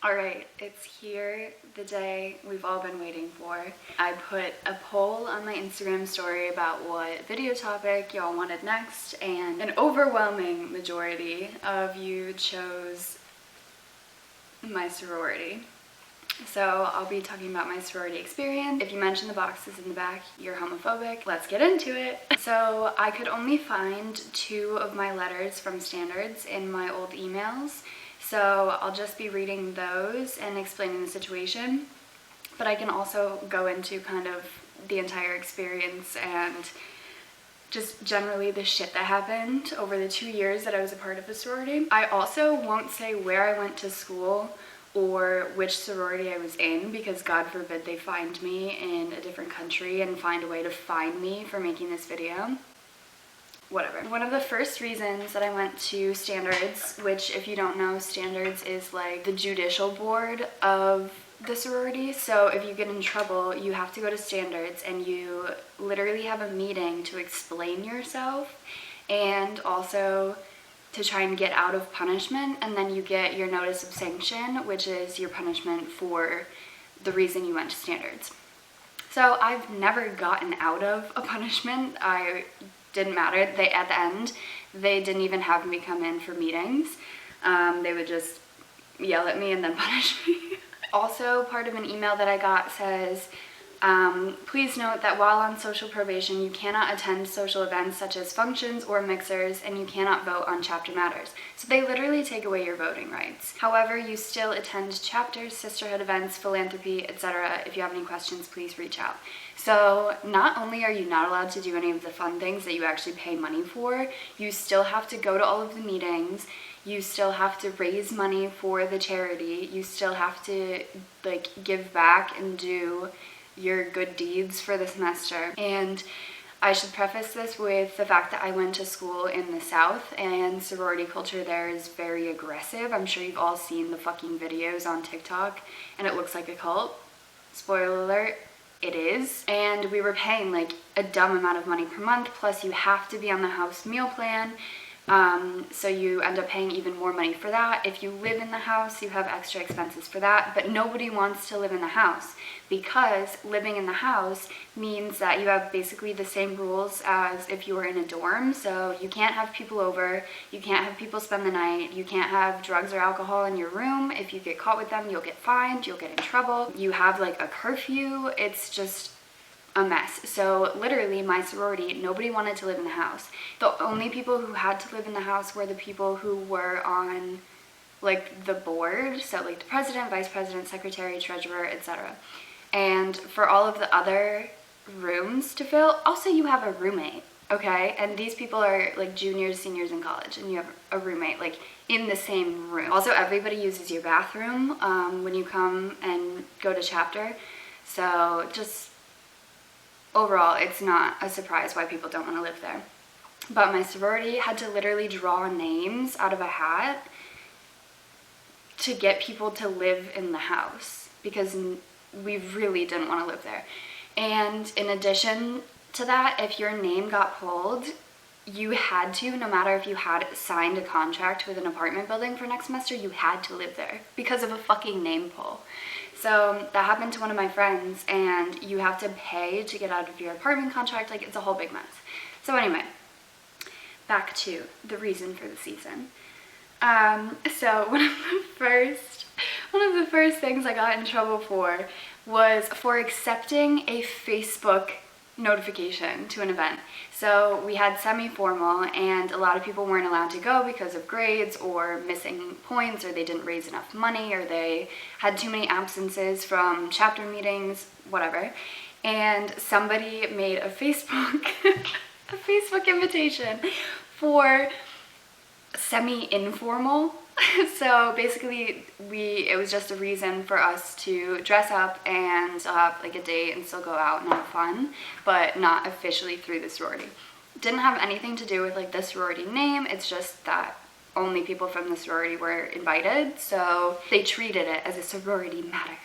Alright, it's here, the day we've all been waiting for. I put a poll on my Instagram story about what video topic y'all wanted next, and an overwhelming majority of you chose my sorority. So I'll be talking about my sorority experience. If you mention the boxes in the back, you're homophobic. Let's get into it. So I could only find 2 of my letters from standards in my old emails. So I'll just be reading those and explaining the situation. But I can also go into kind of the entire experience and just generally the shit that happened over the 2 years that I was a part of the sorority. I also won't say where I went to school or which sorority I was in, because God forbid they find me in a different country and find a way to find me for making this video. Whatever. One of the first reasons that I went to standards, which if you don't know, standards is like the judicial board of the sorority. So if you get in trouble, you have to go to standards and you literally have a meeting to explain yourself and also to try and get out of punishment, and then you get your notice of sanction, which is your punishment for the reason you went to standards. So I've never gotten out of a punishment. Didn't matter. At the end, they didn't even have me come in for meetings. They would just yell at me and then punish me. Also, part of an email that I got says, please note that while on social probation, you cannot attend social events such as functions or mixers, and you cannot vote on chapter matters. So they literally take away your voting rights. However, you still attend chapters, sisterhood events, philanthropy, etc. If you have any questions, please reach out. So not only are you not allowed to do any of the fun things that you actually pay money for, you still have to go to all of the meetings, you still have to raise money for the charity, you still have to like give back and do your good deeds for the semester. And I should preface this with the fact that I went to school in the South and sorority culture there is very aggressive. I'm sure you've all seen the fucking videos on TikTok and it looks like a cult. Spoiler alert, it is. And we were paying like a dumb amount of money per month, plus you have to be on the house meal plan. So you end up paying even more money for that. If you live in the house, you have extra expenses for that, but nobody wants to live in the house because living in the house means that you have basically the same rules as if you were in a dorm. So you can't have people over, you can't have people spend the night, you can't have drugs or alcohol in your room. If you get caught with them, you'll get fined, you'll get in trouble. You have like a curfew. It's just a mess. So literally my sorority, nobody wanted to live in the house. The only people who had to live in the house were the people who were on like the board, so like the president, vice president, secretary, treasurer, etc. And for all of the other rooms to fill, also you have a roommate, okay? And these people are like juniors, seniors in college, and you have a roommate like in the same room. Also, everybody uses your bathroom when you come and go to chapter. So just overall, it's not a surprise why people don't want to live there. But my sorority had to literally draw names out of a hat to get people to live in the house because we really didn't want to live there. And in addition to that, if your name got pulled, you had to, no matter if you had signed a contract with an apartment building for next semester, you had to live there because of a fucking name pull. So that happened to one of my friends, and you have to pay to get out of your apartment contract. Like, it's a whole big mess. So anyway, back to the reason for the season. So one of the first things I got in trouble for was for accepting a Facebook notification to an event. So we had semi-formal and a lot of people weren't allowed to go because of grades or missing points, or they didn't raise enough money, or they had too many absences from chapter meetings, whatever. And somebody made a Facebook a Facebook invitation for semi-informal. So basically it was just a reason for us to dress up and have like a date and still go out and have fun, but not officially through the sorority. Didn't have anything to do with like the sorority name. It's just that only people from the sorority were invited, so they treated it as a sorority matter.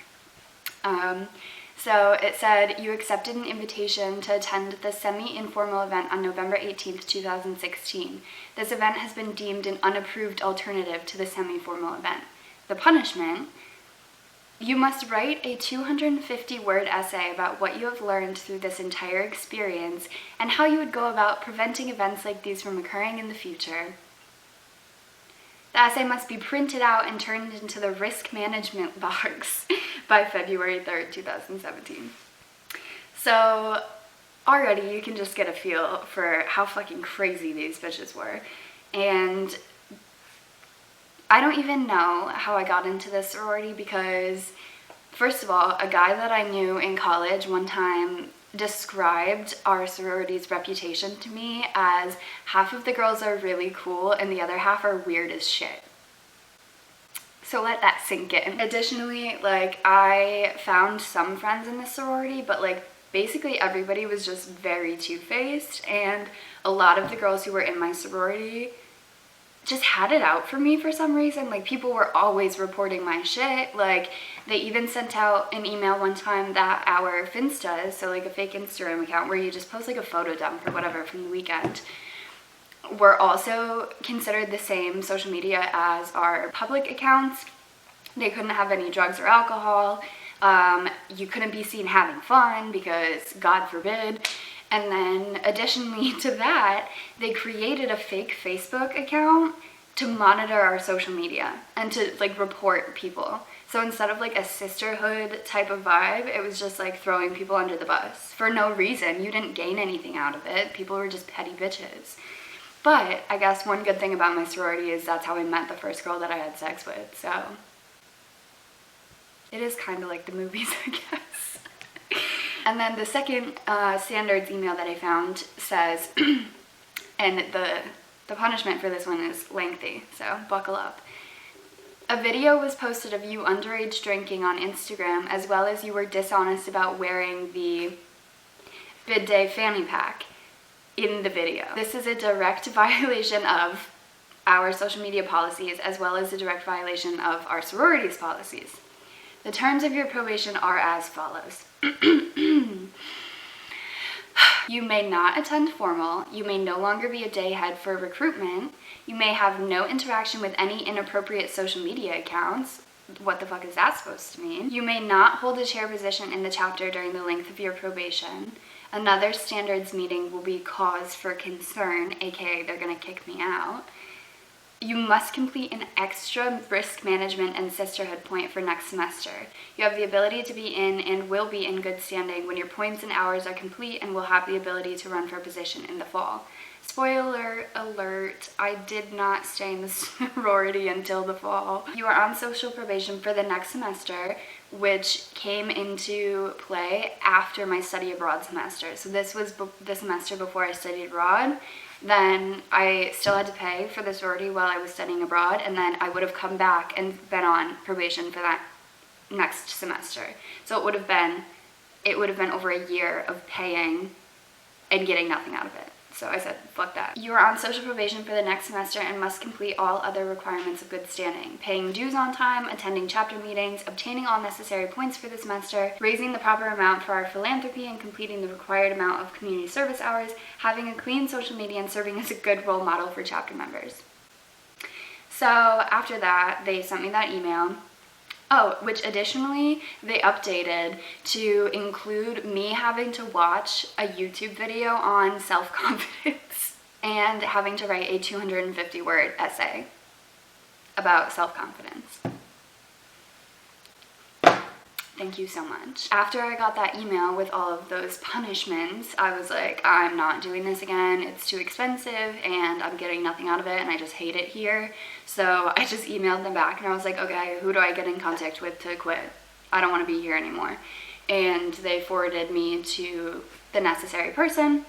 So it said, you accepted an invitation to attend the semi-informal event on November 18th, 2016. This event has been deemed an unapproved alternative to the semi-formal event. The punishment You must write a 250-word essay about what you have learned through this entire experience and how you would go about preventing events like these from occurring in the future. The essay must be printed out and turned into the risk management box by February 3rd, 2017. So already you can just get a feel for how fucking crazy these bitches were. And I don't even know how I got into this sorority because, first of all, a guy that I knew in college one time described our sorority's reputation to me as half of the girls are really cool and the other half are weird as shit. So let that sink in. Additionally, like, I found some friends in this sorority, but like basically everybody was just very two-faced, and a lot of the girls who were in my sorority just had it out for me for some reason. Like, people were always reporting my shit. Like, they even sent out an email one time that our Finsta, so like a fake Instagram account where you just post like a photo dump or whatever from the weekend, were also considered the same social media as our public accounts. They couldn't have any drugs or alcohol. You couldn't be seen having fun because God forbid. And then additionally to that, they created a fake Facebook account to monitor our social media and to like report people. So instead of like a sisterhood type of vibe, it was just like throwing people under the bus for no reason. You didn't gain anything out of it. People were just petty bitches. But I guess one good thing about my sorority is that's how I met the first girl that I had sex with. So it is kind of like the movies, I guess. And then the second standards email that I found says, and the punishment for this one is lengthy, so buckle up. A video was posted of you underage drinking on Instagram, as well as you were dishonest about wearing the bid-day fanny pack in the video. This is a direct violation of our social media policies, as well as a direct violation of our sorority's policies. The terms of your probation are as follows. You may not attend formal. You may no longer be a day head for recruitment. You may have no interaction with any inappropriate social media accounts. What the fuck is that supposed to mean? You may not hold a chair position in the chapter during the length of your probation. Another standards meeting will be cause for concern, aka they're gonna kick me out. You must complete an extra risk management and sisterhood point for next semester. You have the ability to be in and will be in good standing when your points and hours are complete, and will have the ability to run for position in the fall. Spoiler alert, I did not stay in the sorority until the fall. You are on social probation for the next semester, which came into play after my study abroad semester. So this was the semester before I studied abroad. Then I still had to pay for the sorority while I was studying abroad, and then I would have come back and been on probation for that next semester. So it would have been over a year of paying and getting nothing out of it. So I said, fuck that. You are on social probation for the next semester and must complete all other requirements of good standing. Paying dues on time, attending chapter meetings, obtaining all necessary points for the semester, raising the proper amount for our philanthropy and completing the required amount of community service hours, having a clean social media, and serving as a good role model for chapter members. So after that, they sent me that email. Oh, which additionally, they updated to include me having to watch a YouTube video on self-confidence and having to write a 250-word essay about self-confidence. Thank you so much. After I got that email with all of those punishments, I was like, I'm not doing this again. It's too expensive and I'm getting nothing out of it and I just hate it here. So I just emailed them back and I was like, okay, who do I get in contact with to quit? I don't want to be here anymore. And they forwarded me to the necessary person.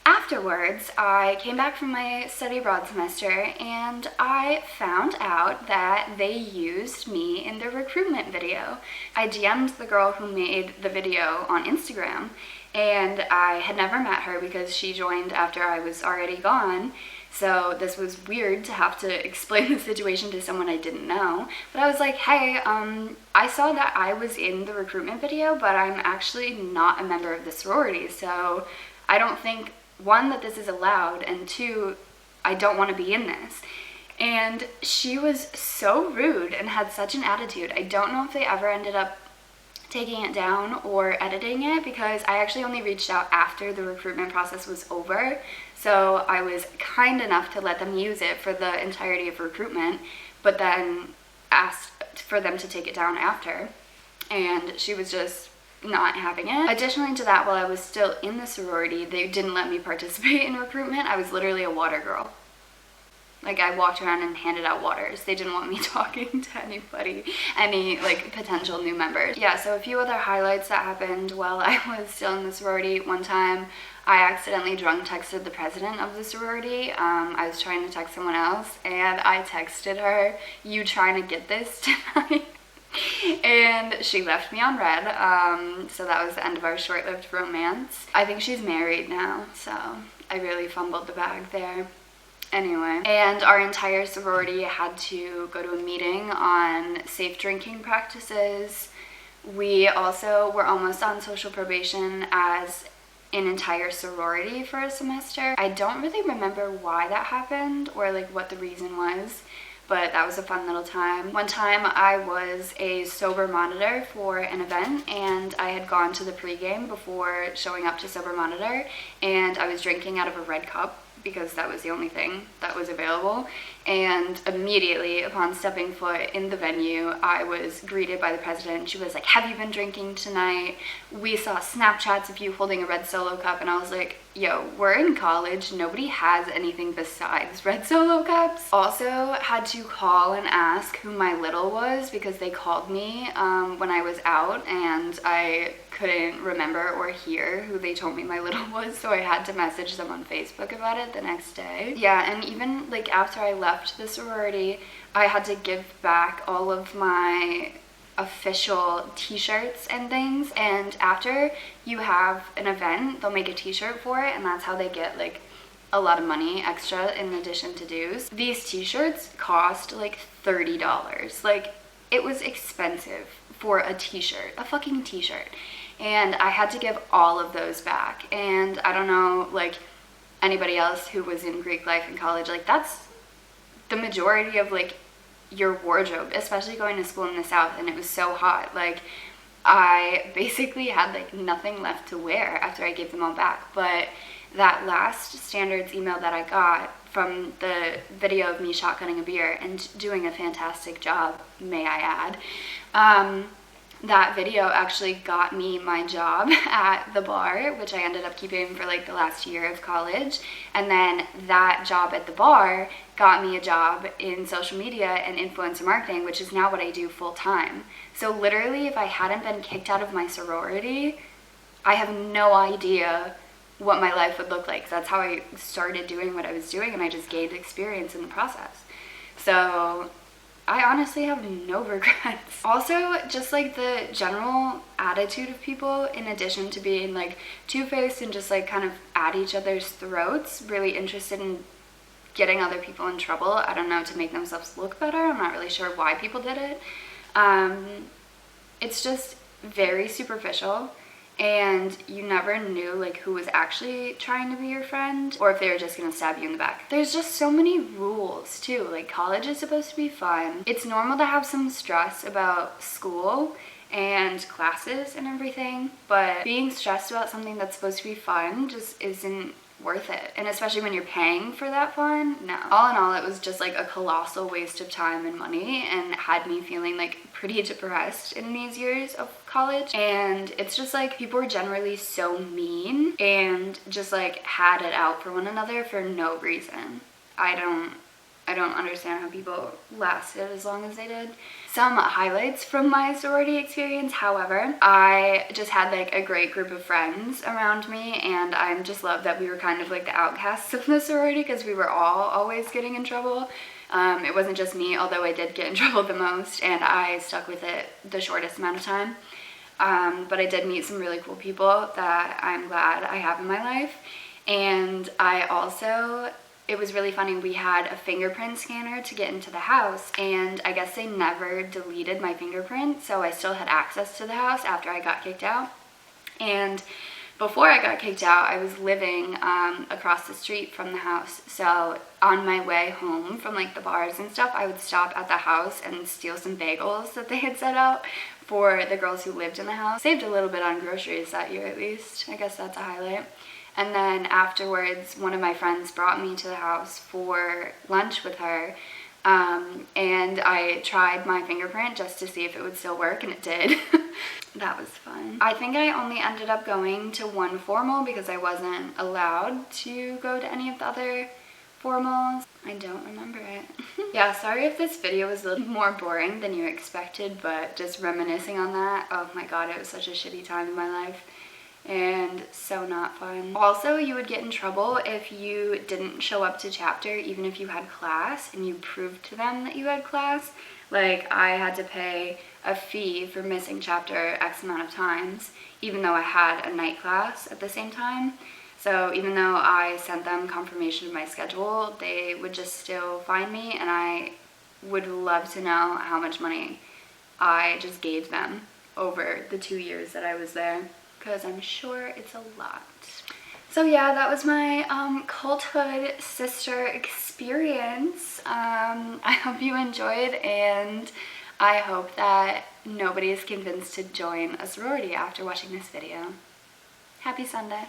Afterwards, I came back from my study abroad semester and I found out that they used me in their recruitment video. I DM'd the girl who made the video on Instagram, and I had never met her because she joined after I was already gone. So this was weird to have to explain the situation to someone I didn't know. But I was like, hey, I saw that I was in the recruitment video, but I'm actually not a member of the sorority. So I don't think, one, that this is allowed, and two, I don't want to be in this. And she was so rude and had such an attitude. I don't know if they ever ended up taking it down or editing it, because I actually only reached out after the recruitment process was over. So I was kind enough to let them use it for the entirety of recruitment, but then asked for them to take it down after. And she was just not having it. Additionally to that, while I was still in the sorority, they didn't let me participate in recruitment. I was literally a water girl. Like, I walked around and handed out waters. They didn't want me talking to anybody, any like potential new members. Yeah, so a few other highlights that happened while I was still in the sorority. One time I accidentally drunk texted the president of the sorority. I was trying to text someone else and I texted her, "You trying to get this tonight?" And she left me on red. So that was the end of our short-lived romance. I think she's married now, so I really fumbled the bag there. Anyway, and our entire sorority had to go to a meeting on safe drinking practices. We also were almost on social probation as an entire sorority for a semester. I don't really remember why that happened or like what the reason was, but that was a fun little time. One time I was a sober monitor for an event, and I had gone to the pregame before showing up to sober monitor, and I was drinking out of a red cup because that was the only thing that was available. And immediately upon stepping foot in the venue, I was greeted by the president. She was like, "Have you been drinking tonight? We saw Snapchats of you holding a red Solo cup." And I was like, yo, we're in college. Nobody has anything besides red Solo cups. Also had to call and ask who my little was, because they called me when I was out and I couldn't remember or hear who they told me my little was, so I had to message them on Facebook about it the next day. Yeah, and even like after I left the sorority, I had to give back all of my official t-shirts and things, and after you have an event, they'll make a t-shirt for it, and that's how they get like a lot of money extra in addition to dues. These t-shirts cost like $30. Like, it was expensive for a t-shirt, a fucking t-shirt. And I had to give all of those back. And I don't know, like, anybody else who was in Greek life in college, like, that's the majority of, like, your wardrobe, especially going to school in the South, and it was so hot. Like, I basically had, like, nothing left to wear after I gave them all back. But that last standards email that I got from the video of me shotgunning a beer and doing a fantastic job, may I add, that video actually got me my job at the bar, which I ended up keeping for like the last year of college. And then that job at the bar got me a job in social media and influencer marketing, which is now what I do full time. So literally, if I hadn't been kicked out of my sorority, I have no idea what my life would look like. That's how I started doing what I was doing, and I just gained experience in the process. So I honestly have no regrets. Also, just like the general attitude of people, in addition to being like two-faced and just like kind of at each other's throats, really interested in getting other people in trouble, I don't know, to make themselves look better. I'm not really sure why people did it. It's just very superficial, and you never knew like who was actually trying to be your friend or if they were just gonna stab you in the back. There's just so many rules too. Like, college is supposed to be fun. It's normal to have some stress about school and classes and everything, but being stressed about something that's supposed to be fun just isn't worth it. And especially when you're paying for that fun, no. All in all, it was just like a colossal waste of time and money, and had me feeling like pretty depressed in these years of college. And it's just like people were generally so mean and just like had it out for one another for no reason. I don't understand how people lasted as long as they did. Some highlights from my sorority experience, however, I just had like a great group of friends around me, and I just love that we were kind of like the outcasts of the sorority because we were all always getting in trouble. It wasn't just me, although I did get in trouble the most, and I stuck with it the shortest amount of time. But I did meet some really cool people that I'm glad I have in my life. And I also, it was really funny, we had a fingerprint scanner to get into the house, and I guess they never deleted my fingerprint, so I still had access to the house after I got kicked out. And Before I got kicked out, I was living across the street from the house. So on my way home from like the bars and stuff, I would stop at the house and steal some bagels that they had set out for the girls who lived in the house. Saved a little bit on groceries that year at least. I guess that's a highlight. And then afterwards, one of my friends brought me to the house for lunch with her. And I tried my fingerprint just to see if it would still work, and it did. That was fun. I think I only ended up going to one formal because I wasn't allowed to go to any of the other formals. I don't remember it. Yeah, sorry if this video was a little more boring than you expected, but just reminiscing on that, oh my god, it was such a shitty time in my life. And so not fun. Also, you would get in trouble if you didn't show up to chapter even if you had class and you proved to them that you had class. Like, I had to pay a fee for missing chapter X amount of times, even though I had a night class at the same time. So even though I sent them confirmation of my schedule, they would just still fine me, and I would love to know how much money I just gave them over the 2 years that I was there, because I'm sure it's a lot. So yeah, that was my culthood sister experience. I hope you enjoyed, and I hope that nobody is convinced to join a sorority after watching this video. Happy Sunday.